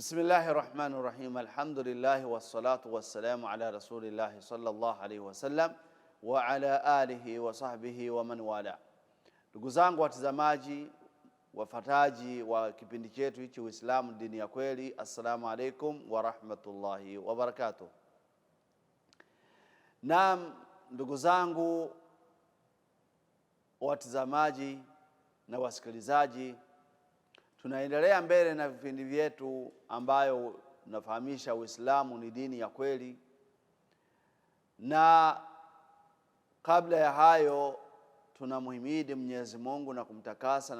Bismillahir Rahmanir Rahim. Alhamdulillah wassalatu wassalamu ala Rasulillah sallallahu alaihi wasallam wa ala alihi wa sahbihi wa man wala. Ndugu zangu watazamaji, wafataji wa kipindi chetu hichi Uislamu dini ya kweli, assalamu alaikum wa rahmatullahi wa barakatuh. Naam, ndugu zangu watazamaji na wasikilizaji, tunaendelea mbele na vipindi vyetu ambayo nafahamisha Uislamu ni dini ya kweli. Na kabla ya hayo tunamhimidi Mwenyezi Mungu na kumtakasa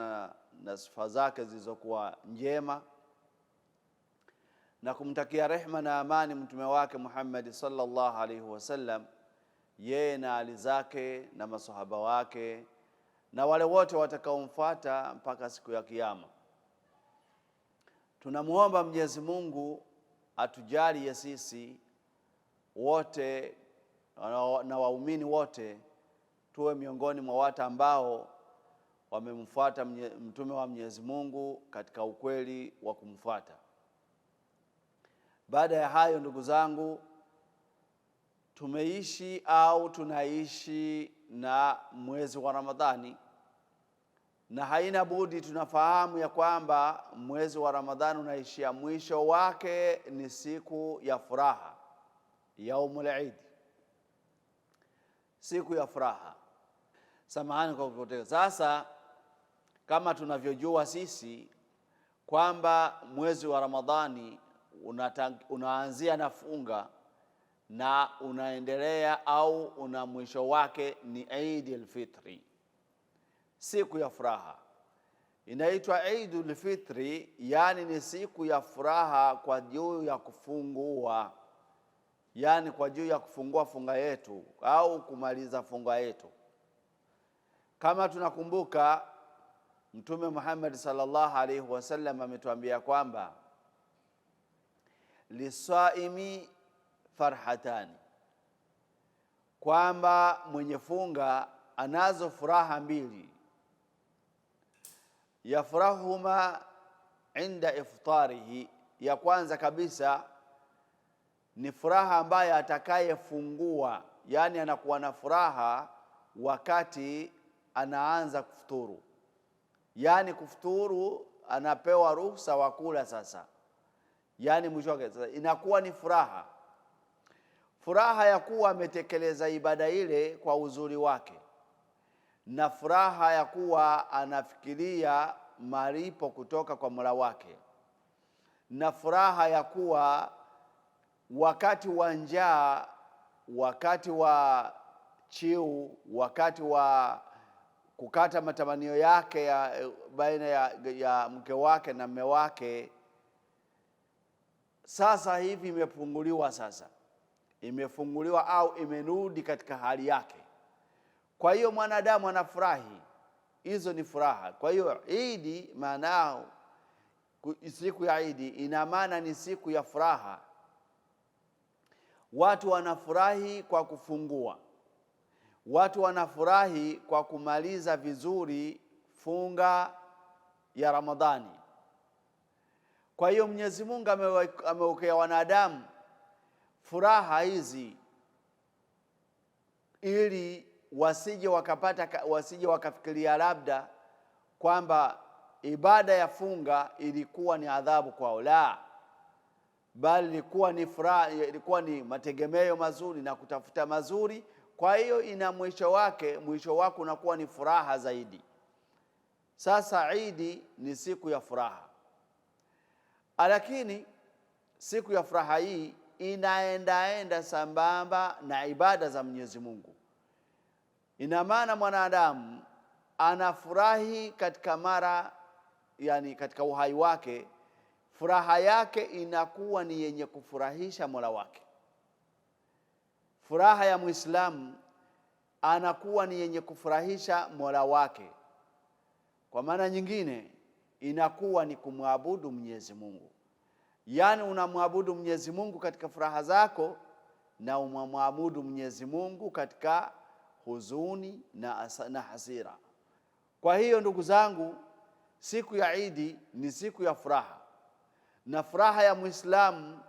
na sifa zake zilizokuwa njema, na kumtakia rehema na amani mtume wake Muhammad sallallahu alaihi wasallam, yeye na ali zake na masahaba wake na wale wote watakaomfuata mpaka siku ya kiyama. Tunamuomba Mwenyezi Mungu atujalie sisi wote na waumini wote tuwe miongoni mwa watu ambao wamemfuata mtume wa Mwenyezi Mungu katika ukweli wa kumfuata. Baada ya hayo, ndugu zangu, tumeishi au tunaishi na mwezi wa Ramadhani, na haina budi tunafahamu ya kwamba mwezi wa Ramadhani unaishia, mwisho wake ni siku ya furaha, yaumul Eid, siku ya furaha. Samahani kwa kupoteza. Sasa kama tunavyojua sisi kwamba mwezi wa Ramadhani unaanzia na funga na unaendelea au una mwisho wake ni Eid al-Fitri, siku ya furaha. Inaitwa Eid al-Fitri, yani ni siku ya furaha kwa juu ya kufungua, yani kwa juu ya kufungua funga yetu au kumaliza funga yetu. Kama tunakumbuka, Mtume Muhammad sallallahu alaihi wasallam ametuambia kwamba lisaimi farhatani, kwamba mwenye funga anazo furaha mbili. Yafrahuma inda iftarihi, ya kwanza kabisa ni furaha ambayo atakayefungua, yani anakuwa na furaha wakati anaanza kufuturu, yani kufuturu anapewa ruhusa wa kula sasa, yani mwisho wake sasa inakuwa ni furaha, furaha ya kuwa ametekeleza ibada ile kwa uzuri wake, na furaha ya kuwa anafikiria malipo kutoka kwa Mola wake, na furaha ya kuwa wakati wa njaa, wakati wa chiu, wakati wa kukata matamanio yake baina ya mke wake na mume wake, sasa hivi imefunguliwa, sasa imefunguliwa au imerudi katika hali yake. Kwa hiyo mwanadamu anafurahi, hizo ni furaha. Kwa hiyo Eid maanao, siku ya Eid ina maana ni siku ya furaha. Watu wanafurahi kwa kufungua, watu wanafurahi kwa kumaliza vizuri funga ya Ramadhani. Kwa hiyo Mwenyezi Mungu amewekea wanadamu furaha hizi ili wasije wakafikiria labda kwamba ibada ya funga ilikuwa ni adhabu kwao, la, bali ilikuwa ni furaha, ilikuwa ni mategemeo mazuri na kutafuta mazuri. Kwa hiyo ina mwisho wake, mwisho wake unakuwa ni furaha zaidi. Sasa Eid ni siku ya furaha, lakini siku ya furaha hii inaenda sambamba na ibada za Mwenyezi Mungu. Ina maana mwanadamu anafurahi katika mara, yani katika uhai wake, furaha yake inakuwa ni yenye kufurahisha Mola wake. Furaha ya Muislamu anakuwa ni yenye kufurahisha Mola wake. Kwa maana nyingine inakuwa ni kumwabudu Mwenyezi Mungu, yani unamwabudu Mwenyezi Mungu katika furaha zako na unamwabudu Mwenyezi Mungu katika huzuni na hasira. Kwa hiyo ndugu zangu, siku ya Eid ni siku ya furaha, Na furaha ya Muislamu,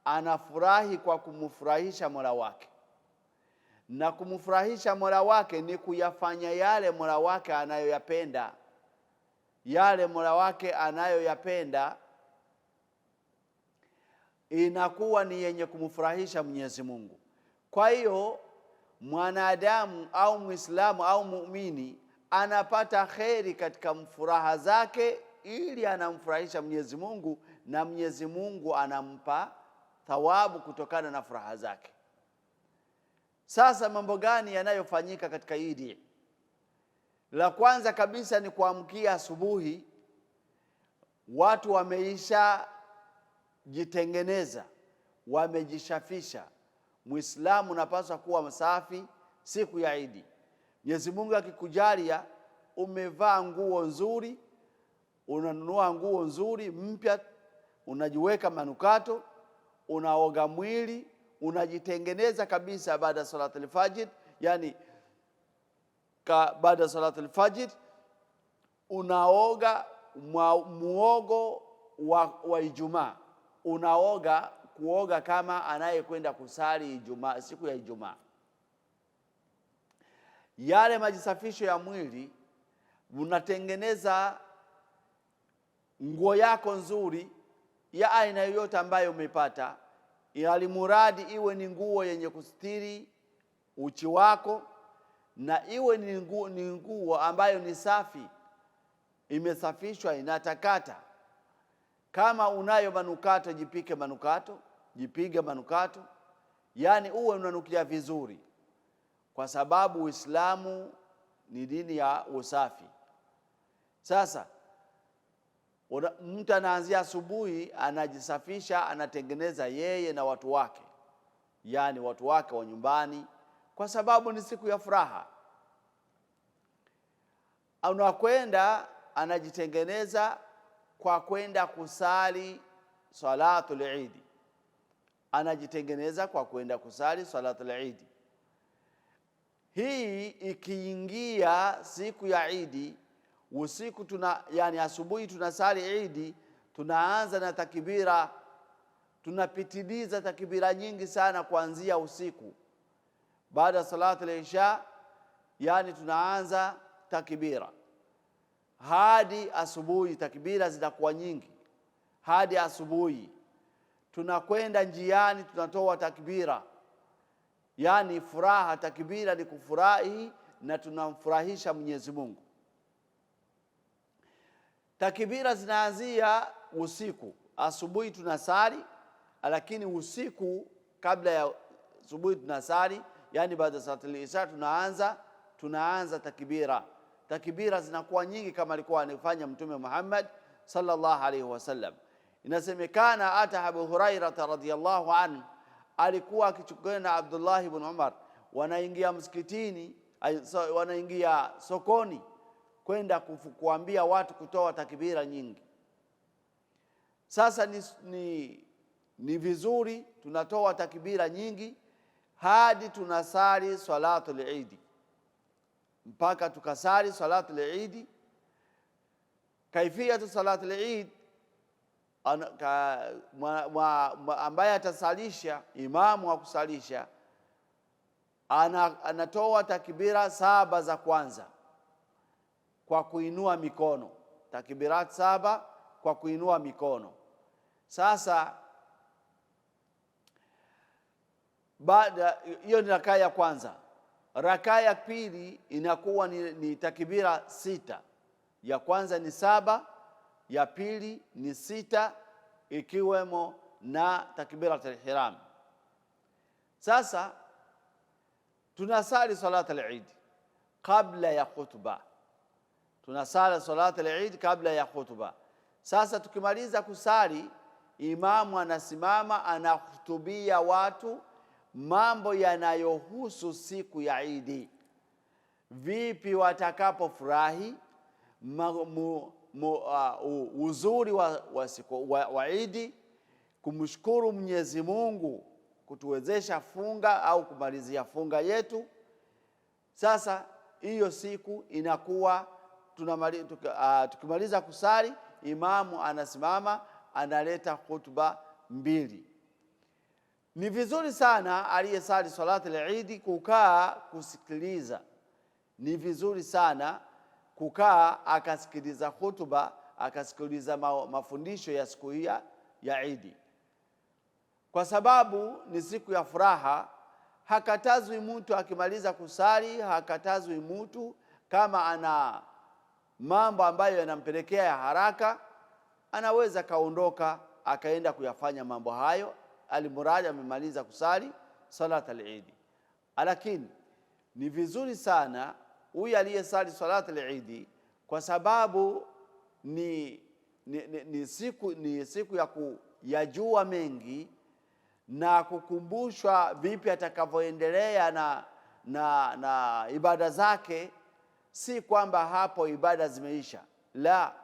anafurahi kwa kumfurahisha Mola wake, na kumfurahisha Mola wake ni kuyafanya yale Mola wake anayoyapenda. Yale Mola wake anayoyapenda inakuwa ni yenye kumfurahisha Mwenyezi Mungu. Kwa hiyo mwanadamu au Muislamu au muumini anapata kheri katika furaha zake, ili anamfurahisha Mwenyezi Mungu, na Mwenyezi Mungu anampa thawabu kutokana na furaha zake. Sasa mambo gani yanayofanyika katika Idi? La kwanza kabisa ni kuamkia asubuhi, watu wameisha jitengeneza, wamejishafisha. Muislamu unapaswa kuwa msafi siku ya Idi. Mwenyezi Mungu akikujalia umevaa nguo nzuri, unanunua nguo nzuri mpya, unajiweka manukato, unaoga mwili, unajitengeneza kabisa baada ya salatu al-fajr, yani baada ya salatu al-fajr unaoga muogo wa Ijumaa. Unaoga kuoga kama anayekwenda kusali Ijumaa, siku ya Ijumaa. Yale majisafisho ya mwili, unatengeneza nguo yako nzuri ya aina yoyote ambayo umepata, ili muradi iwe ni nguo yenye kustiri uchi wako, na iwe ni nguo ambayo ni safi, imesafishwa, inatakata. Kama unayo manukato, jipike manukato, jipige manukato, yani uwe unanukia vizuri, kwa sababu Uislamu ni dini ya usafi. Sasa mtu anaanzia asubuhi, anajisafisha, anatengeneza yeye na watu wake, yani watu wake wa nyumbani, kwa sababu ni siku ya furaha. Anakwenda anajitengeneza kwa kwenda kusali salatul Eid. Anajitengeneza kwa kwenda kusali salatul Eid. Hii ikiingia siku ya Eid, usiku yani asubuhi tunasali Eid, tunaanza na takbira, tunapitiliza takbira nyingi sana kuanzia usiku. Baada ya salatul Isha, yani tunaanza takbira hadi asubuhi, takbira zitakuwa nyingi hadi asubuhi. Tunakwenda njiani, tunatoa takbira, yani furaha. Takbira ni kufurahi na tunamfurahisha Mwenyezi Mungu. Takbira zinaanzia usiku. Asubuhi tunasali, lakini usiku kabla ya asubuhi tunasali, yani baada ya salatul Isha tunaanza takbira. Takbira zinakuwa nyingi kama alikuwa anafanya Mtume Muhammad sallallahu alaihi wasallam. Inasemekana hata Abu Hurairah radhiyallahu anhu alikuwa akichukua na Abdullah ibn Umar, wanaingia msikitini, wanaingia sokoni kwenda kuambia watu kutoa takbira nyingi. Sasa ni vizuri tunatoa takbira nyingi hadi tunasali salatul Eid, mpaka tukasali salatul Eid. Kaifiyatu salatul Eid, ambaye atasalisha, imamu wa kusalisha anatoa takbira 7 za kwanza kwa kuinua mikono, takbirat 7 kwa kuinua mikono. Sasa baada hiyo ni rakaa ya kwanza. Rakaa ya pili inakuwa ni takbira 6. Ya kwanza ni 7, ya pili ni 6, ikiwemo na takbiratul ihram. Sasa tunasali salatul Eid kabla ya khutba. Tunasali salatul Eid kabla ya khutba. Sasa tukimaliza kusali, imamu anasimama, anahutubia watu mambo yanayohusu siku ya Eid. Vipi watakapofurahi, uzuri wa siku wa Eid, kumshukuru Mwenyezi Mungu kutuwezesha funga au kumalizia funga yetu. Sasa hiyo siku inakuwa tukimaliza kusali, imamu anasimama analeta khutba mbili. Ni vizuri sana aliyesali salati al-Eid kukaa kusikiliza. Ni vizuri sana kukaa akasikiliza khutba, akasikiliza mafundisho ya siku hii ya Eid, kwa sababu ni siku ya furaha. Hakatazwi mtu akimaliza kusali, hakatazwi mtu kama ana mambo ambayo yanampelekea ya haraka, anaweza kaondoka akaenda kuyafanya mambo hayo, alimuradi amemaliza kusali salat al-Eid. Lakini ni vizuri sana huyu aliyesali salat al-Eid, kwa sababu ni siku ya kuyajua mengi na kukumbushwa vipi atakavyoendelea na ibada zake. Si kwamba hapo ibada zimeisha, la,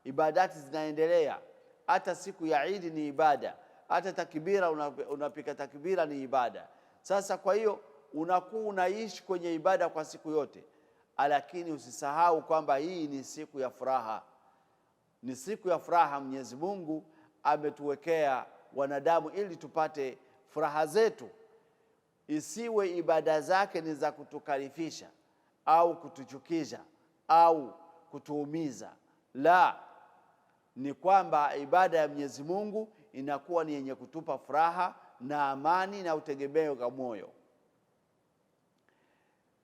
ibadati zinaendelea. Hata siku ya Eid ni ibada, hata takbira, unapika takbira ni ibada. Sasa kwa hiyo unakuwa unaishi kwenye ibada kwa siku yote, lakini usisahau kwamba hii ni siku ya furaha. Ni siku ya furaha. Mwenyezi Mungu ametuwekea wanadamu ili tupate furaha zetu. Isiwe ibada zake ni za kutukalifisha au kutuchukisha au kutuumiza. La, ni kwamba ibada ya Mwenyezi Mungu inakuwa ni yenye kutupa furaha na amani na utegemeo kwa moyo.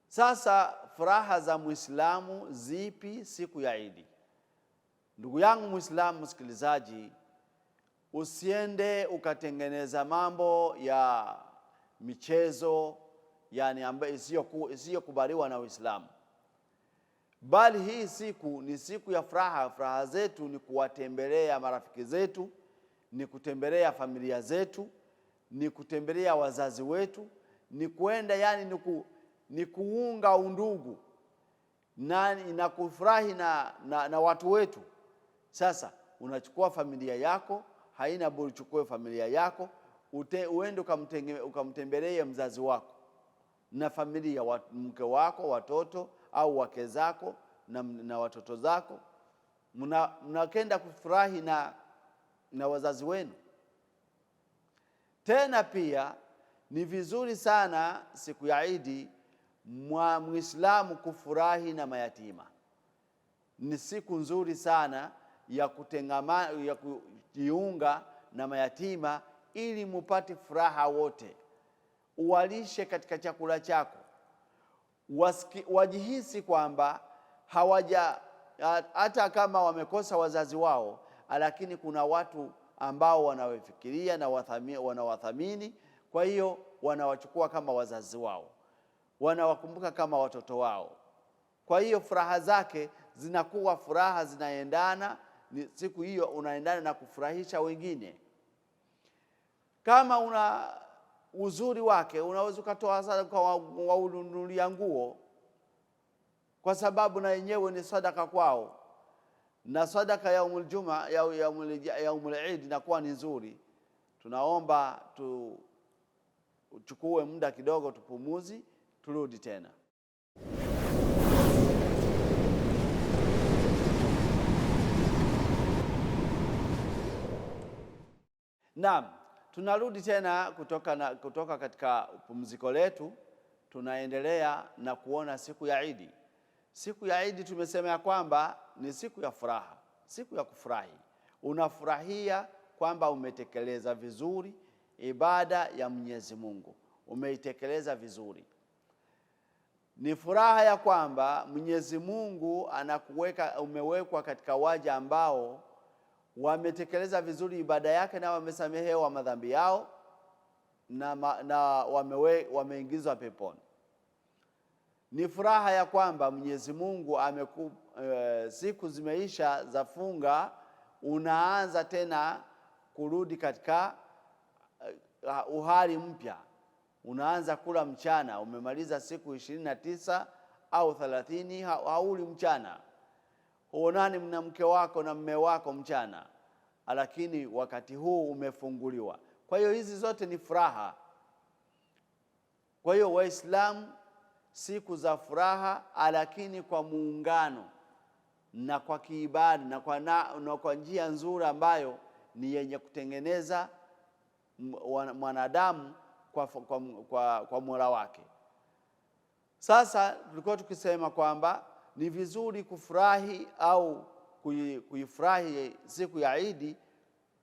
Sasa furaha za Muislamu zipi siku ya Eid? Ndugu yangu Muislamu msikilizaji, usiende ukatengeneza mambo ya michezo, yani ambayo isiyokubaliwa na Uislamu. Bali hii siku ni siku ya furaha. Furaha zetu ni kuwatembelea marafiki zetu, ni kutembelea familia zetu, ni kutembelea wazazi wetu, ni kuenda, yani ni kuunga undugu na kufurahi na watu wetu. Sasa unachukua familia yako, haina budi uchukue familia yako, uende ukamtembelee mzazi wako na familia, mke wako, watoto au wake zako na watoto zako. Mnakenda kufurahi na wazazi wenu. Tena pia ni vizuri sana siku ya Eid Muislamu kufurahi na mayatima. Ni siku nzuri sana ya kutengamana, ya kujiunga na mayatima ili mupate furaha wote. Uwalishe katika chakula chako, wajihisi kwamba hata kama wamekosa wazazi wao, lakini kuna watu ambao wanawafikiria na wanawathamini. Kwa hiyo wanawachukua kama wazazi wao, wanawakumbuka kama watoto wao. Kwa hiyo furaha zake zinakuwa furaha zinaendana, siku hiyo unaendana na kufurahisha wengine. Kama una uzuri wake, unaweza kutoa sadaka kwa ununulia nguo, kwa sababu na yenyewe ni sadaka kwao. Na sadaka ya yaumul juma, yaumul Eid inakuwa ni nzuri. Tunaomba tuchukue muda kidogo, tupumuzi, turudi tena. Naam, tunarudi tena kutoka katika pumziko letu. Tunaendelea na kuona siku ya Eid. Siku ya Eid tumesema ya kwamba ni siku ya furaha, siku ya kufurahi. Unafurahia kwamba umetekeleza vizuri ibada ya Mwenyezi Mungu, umeitekeleza vizuri. Ni furaha ya kwamba Mwenyezi Mungu umewekwa katika waja ambao wametekeleza vizuri ibada yake na wamesamehewa madhambi yao na wameingizwa peponi. Ni furaha ya kwamba Mwenyezi Mungu siku zimeisha za funga, unaanza tena kurudi katika uhali mpya. Unaanza kula mchana, umemaliza siku 29 au 30 hauli mchana. Huonani na mke wako na mme wako mchana, lakini wakati huu umefunguliwa. Kwa hiyo hizi zote ni furaha. Kwa hiyo Waislamu, siku za furaha, lakini kwa muungano na kwa kiibada na kwa njia nzuri ambayo ni yenye kutengeneza mwanadamu kwa Mola wake. Sasa tulikuwa tukisema kwamba ni vizuri kufurahi au kuifurahi siku ya Idi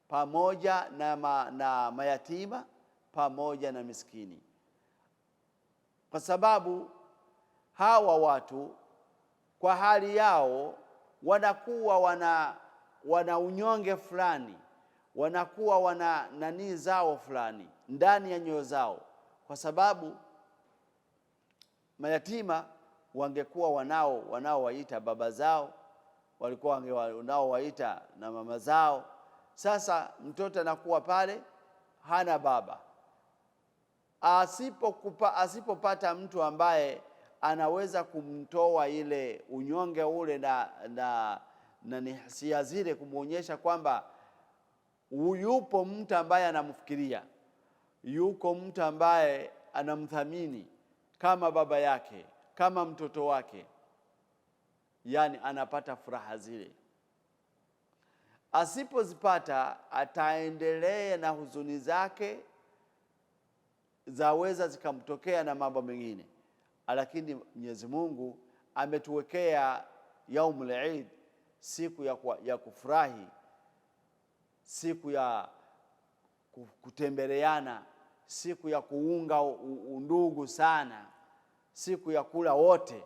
pamoja na mayatima pamoja na miskini, kwa sababu hawa watu kwa hali yao wanakuwa wana unyonge fulani, wanakuwa wana nani zao fulani ndani ya nyoyo zao, kwa sababu mayatima wangekuwa wanaowaita baba zao, walikuwa wanaowaita na mama zao. Sasa mtoto anakuwa pale hana baba, asipopata mtu ambaye anaweza kumtoa ile unyonge ule na hisia zile, kumuonyesha kwamba yupo mtu ambaye anamfikiria, yuko mtu ambaye anamthamini kama baba yake, kama mtoto wake, yani anapata furaha zile. Asipozipata ataendelea na huzuni zake, zaweza zikamtokea na mambo mengine. Lakini Mwenyezi Mungu ametuwekea yaumul Eid, siku ya kufurahi, siku ya kutembeleana, siku ya kuunga undugu sana, siku ya kula wote,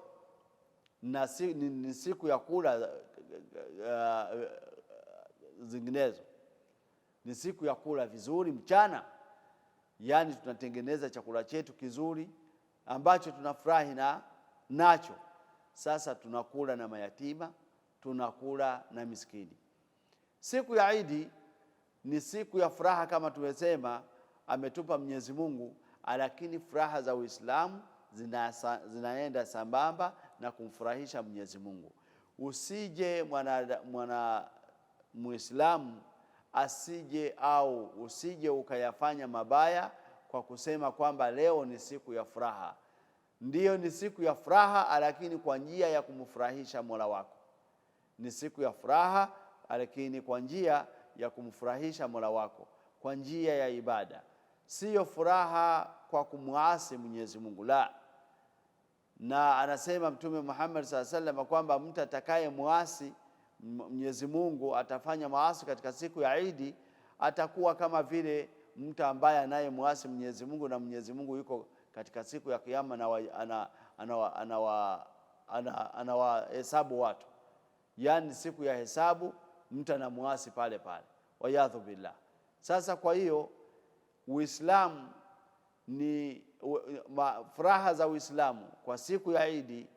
na ni siku ya kula zinginezo, ni siku ya kula vizuri mchana. Yani tunatengeneza chakula chetu kizuri ambacho tunafurahi nacho. Sasa tunakula na mayatima, tunakula na miskini. Siku ya Idi ni siku ya furaha kama tumesema, ametupa Mwenyezi Mungu, lakini furaha za Uislamu zinaenda sambamba na kumfurahisha Mwenyezi Mungu. Usije mwana Muislamu usije ukayafanya mabaya kwa kusema kwamba leo ni siku ya furaha. Ndiyo, ni siku ya furaha, lakini kwa njia ya kumfurahisha Mola wako. Ni siku ya furaha, lakini kwa njia ya kumfurahisha Mola wako, kwa njia ya ibada. Sio furaha kwa kumuasi Mwenyezi Mungu, la. Na anasema Mtume Muhammad sallallahu alaihi wasallam kwamba mtu atakaye muasi Mwenyezi Mungu, atafanya maasi katika siku ya Idi, atakuwa kama vile mtu ambaye anayemuasi Mwenyezi Mungu, na Mwenyezi Mungu yuko katika siku ya Kiyama na anawahesabu watu. Yani siku ya hesabu mtu anamuasi pale pale, wayadhu billah. Sasa kwa hiyo Uislamu ni furaha za Uislamu kwa siku ya Idi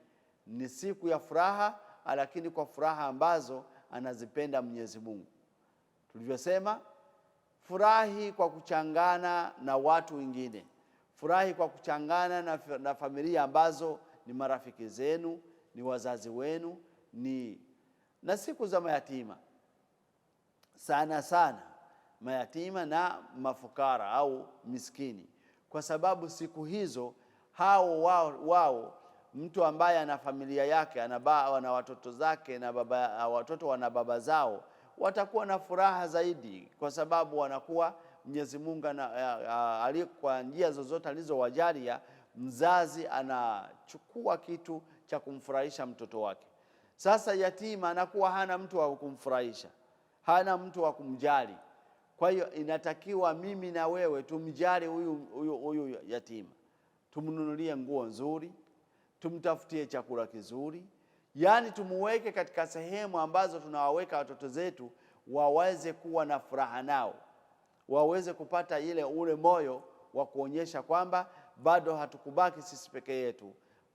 ni siku ya furaha, lakini kwa furaha ambazo anazipenda Mwenyezi Mungu. Tulivyosema, furahi kwa kuchangana na watu wengine, furahi kwa kuchangana na familia ambazo ni marafiki zenu, ni wazazi wenu, na siku za mayatima sana sana, mayatima na mafukara au miskini, kwa sababu siku hizo wao mtu ambaye ana familia yake, ana watoto zake na watoto wana baba zao, watakuwa na furaha zaidi, kwa sababu wanakuwa Mwenyezi Mungu kwa njia zozote alizowajalia, mzazi anachukua kitu cha kumfurahisha mtoto wake. Sasa yatima anakuwa hana mtu wa kumfurahisha, hana mtu wa kumjali. Kwa hiyo inatakiwa mimi na wewe tumjali huyu yatima, tumnunulie nguo nzuri, tumtafutie chakula kizuri, yani tumuweke katika sehemu ambazo tunawaweka watoto zetu waweze kuwa na furaha nao, waweze kupata ule moyo wa kuonyesha kwamba bado hatukubaki sisi peke yetu,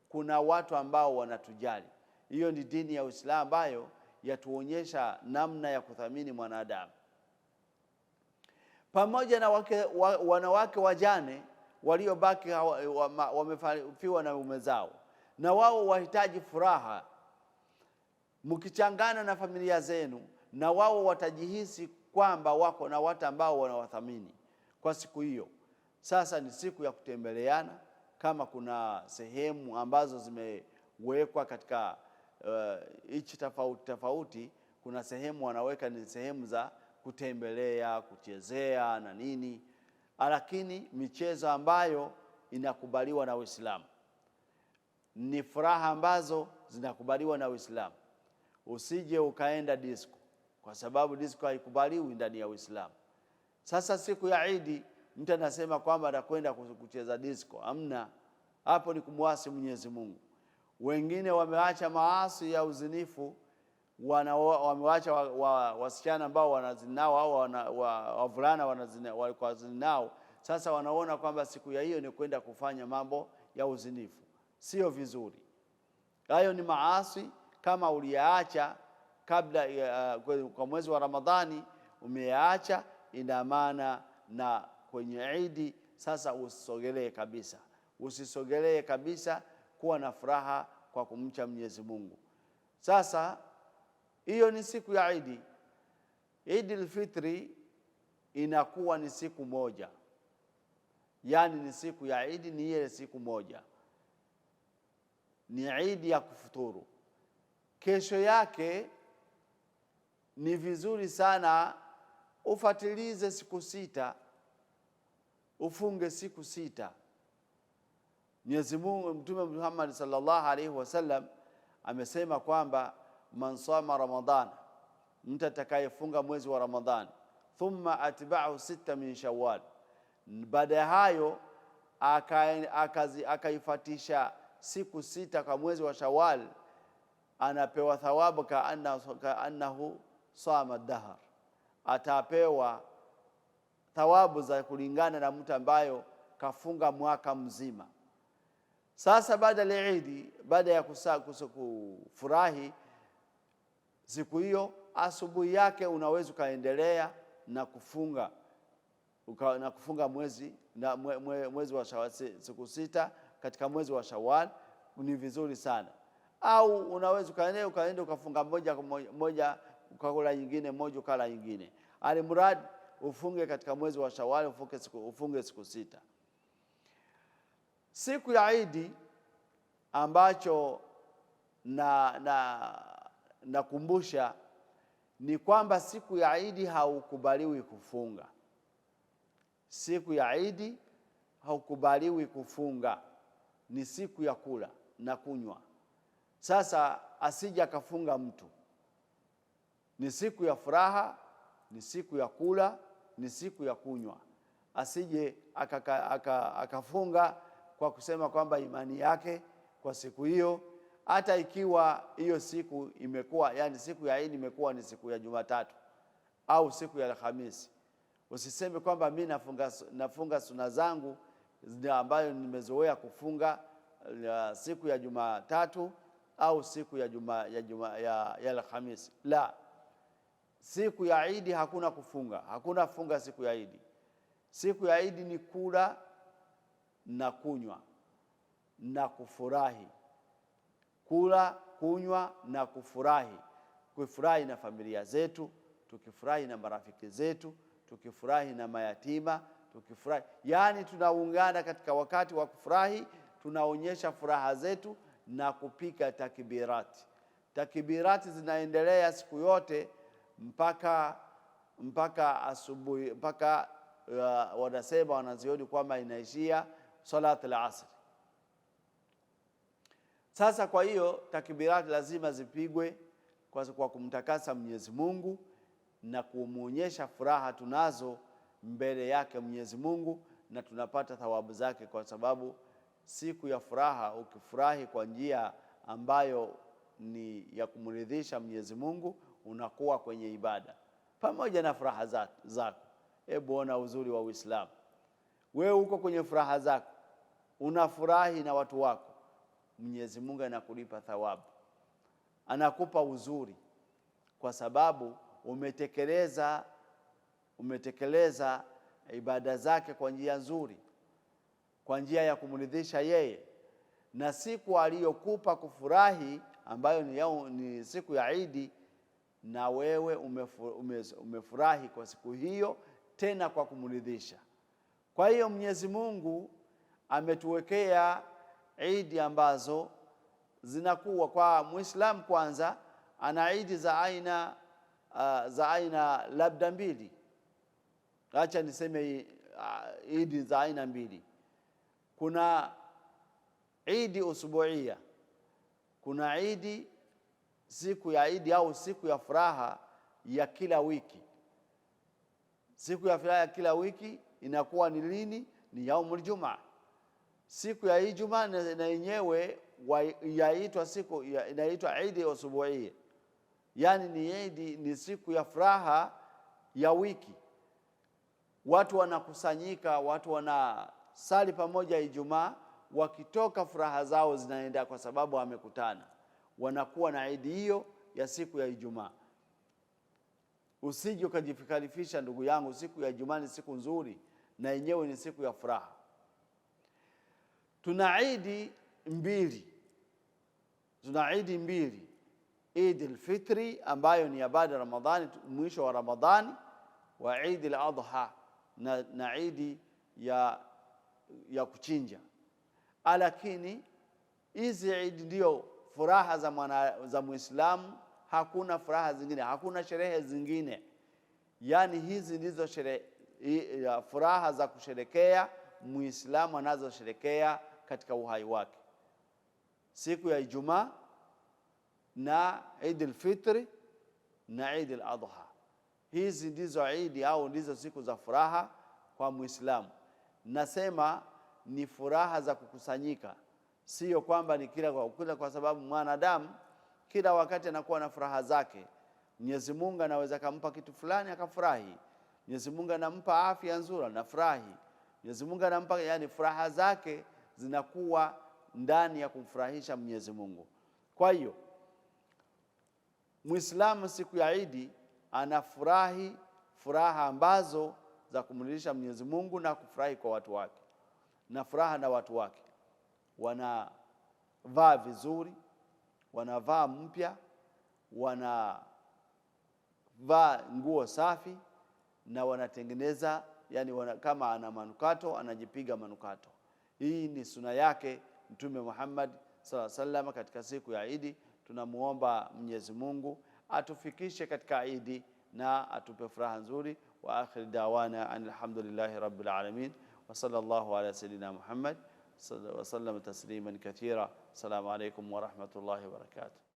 kuna watu ambao wanatujali. Hiyo ni dini ya Uislamu ambayo yatuonyesha namna ya kuthamini mwanadamu. Pamoja na wanawake wajane waliobaki wamefiwa na waume zao, na wao wahitaji furaha. Mkichangana na familia zenu, na wao watajihisi kwamba wako na watu ambao wanawathamini kwa siku hiyo. Sasa ni siku ya kutembeleana, kama kuna sehemu ambazo zimewekwa katika tofauti, kuna sehemu wanaweka ni sehemu za kutembelea, kuchezea na nini, lakini michezo ambayo inakubaliwa na Uislamu, ni furaha ambazo zinakubaliwa na Uislamu. Usije ukaenda disco, kwa sababu disco haikubaliwi ndani ya Uislamu. Sasa siku ya Eid mtu anasema kwamba anakwenda kucheza disco, amna, hapo ni kumwasi Mwenyezi Mungu. Wengine wameacha maasi ya uzinifu, wameacha wasichana ambao wanazinao au wavulana wanazinao. Sasa wanaona kwamba siku ya hiyo ni kwenda kufanya mambo ya uzinifu. Sio vizuri. Hayo ni maasi. Kama uliyaacha kabla kwa mwezi wa Ramadhani umeyaacha, ina maana na kwenye Eid sasa usisogelee kabisa. Usisogelee kabisa, kuwa na furaha kwa kumcha Mwenyezi Mungu. Sasa hiyo ni siku ya Eid. Eid al-Fitri inakuwa ni siku moja. Yani ni siku ya Eid ni ile siku moja. Ni Eid ya kufuturu. Kesho yake ni vizuri sana ufatilize siku 6, ufunge siku 6. Mwenyezi Mungu, Mtume Muhammad sallallahu alaihi wasallam amesema kwamba man sama Ramadhan, mtu atakayefunga mwezi wa Ramadhan, thumma atba'u 6 min Shawwal, baada ya hayo akaifatisha siku 6 kwa mwezi wa Shawwal, anapewa thawabu kaannahu sama dahar. Atapewa thawabu za kulingana na mtu ambayo kafunga mwaka mzima. Sasa baada ya Eid, baada ya kufurahi siku hiyo, asubuhi yake unaweza kaendelea na kufunga mwezi wa Shawwal, siku 6 katika mwezi wa Shawwal. Ni vizuri sana. Au unaweza ukaenda ukafunga moja ukakula nyingine, moja ukala nyingine, alimrad ufunge katika mwezi wa Shawwal, ufunge siku 6. Siku ya Eid ambacho nakumbusha ni kwamba siku ya Eid haukubaliwi kufunga. Siku ya Eid haukubaliwi kufunga, ni siku ya kula na kunywa. Sasa asije akafunga mtu. Ni siku ya furaha, ni siku ya kula, ni siku ya kunywa. Asije akafunga kwa kusema kwamba imani yake kwa siku hiyo, hata ikiwa hiyo siku imekuwa, yani siku ya Eid imekuwa ni siku ya Jumatatu au siku ya Alhamisi. Usiseme kwamba mimi nafunga sunna zangu ambayo nimezoea kufunga siku ya Jumatatu au siku ya Alhamisi. La, siku ya Eid hakuna kufunga, hakuna funga siku ya Eid. Siku ya Eid ni kula na kunywa na kufurahi. Kula, kunywa na kufurahi. Kufurahi na familia zetu, tukifurahi na marafiki zetu, tukifurahi na mayatima, tukifurahi. Yani tunaungana katika wakati wa kufurahi, tunaonyesha furaha zetu na kupika takbirati. Takbirati zinaendelea siku yote mpaka asubuhi, mpaka wanasema wanazioni kwamba inaishia salat al-asr. Sasa kwa hiyo takbirati lazima zipigwe kwa kumtakasa Mwenyezi Mungu na kumuonyesha furaha tunazo mbele yake Mwenyezi Mungu, na tunapata thawabu zake, kwa sababu siku ya furaha, ukifurahi kwa njia ambayo ni ya kumridhisha Mwenyezi Mungu, unakuwa kwenye ibada pamoja na furaha zako. Hebu ona uzuri wa Uislamu. Wewe uko kwenye furaha zako, unafurahi na watu wako, Mwenyezi Mungu anakulipa thawabu, anakupa uzuri, kwa sababu umetekeleza ibada zake kwa njia nzuri, kwa njia ya kumridhisha yeye. Na siku aliyokupa kufurahi, ambayo ni siku ya Eid, na wewe umefurahi kwa siku hiyo, tena kwa kumridhisha. Kwa hiyo Mwenyezi Mungu ametuwekea Eid ambazo zinakuwa kwa Muislamu. Kwanza ana Eid za aina za aina labda mbili. Acha niseme idi za aina mbili. Kuna idi usbuia, kuna idi siku ya idi au siku ya furaha ya kila wiki. Siku ya furaha ya kila wiki inakuwa ni lini? Ni yaumul jumaa. Siku ya Ijumaa na yenyewe yaitwa siku inaitwa idi usbuia, yani ni siku ya furaha ya wiki. Watu wanakusanyika, watu wanasali pamoja Ijumaa, wakitoka furaha zao zinaenda kwa sababu wamekutana, wanakuwa na idi hiyo ya siku ya Ijumaa. Usije ukajifikarifisha ndugu yangu, siku ya Ijumaa ni siku nzuri na yenyewe ni siku ya furaha. Tuna idi mbili. Eid al-Fitri ambayo ni baada ya Ramadhani, mwisho wa Ramadhani, wa Eid al-Adha na idi ya kuchinja. Lakini hizi idi ndio furaha za Muislamu, hakuna furaha zingine, hakuna sherehe zingine. Yani hizi ndizo furaha za kusherekea Muislamu anazosherekea katika uhai wake: siku ya Ijumaa na Eid al-Fitri na Eid al-Adha. Hizi ndizo idi au ndizo siku za furaha kwa Muislamu. Nasema ni furaha za kukusanyika, sio kwamba ni kila kwa sababu mwanadamu kila wakati anakuwa na furaha zake. Mwenyezi Mungu anaweza kumpa kitu fulani akafurahi. Mwenyezi Mungu anampa afya nzuri anafurahi. Mwenyezi Mungu anampa, yani furaha zake zinakuwa ndani ya kumfurahisha Mwenyezi Mungu. Kwa hiyo Muislamu siku ya Idi anafurahi furaha ambazo za kumridhisha Mwenyezi Mungu na kufurahi kwa watu wake. Na furaha na watu wake, wanavaa vizuri, wanavaa mpya, wanavaa nguo safi na wanatengeneza, yani kama ana manukato anajipiga manukato. Hii ni sunna yake Mtume Muhammad sallallahu alaihi wasallam katika siku ya Idi. Tunamuomba Mwenyezi Mungu atufikishe katika Idi na atupe furaha nzuri. Wa akhir da'wana alhamdulillahi rabbil alamin wa sallallahu ala sayidina Muhammad wa sallam tasliman kathira. Assalamu alaykum wa rahmatullahi wa barakatuh.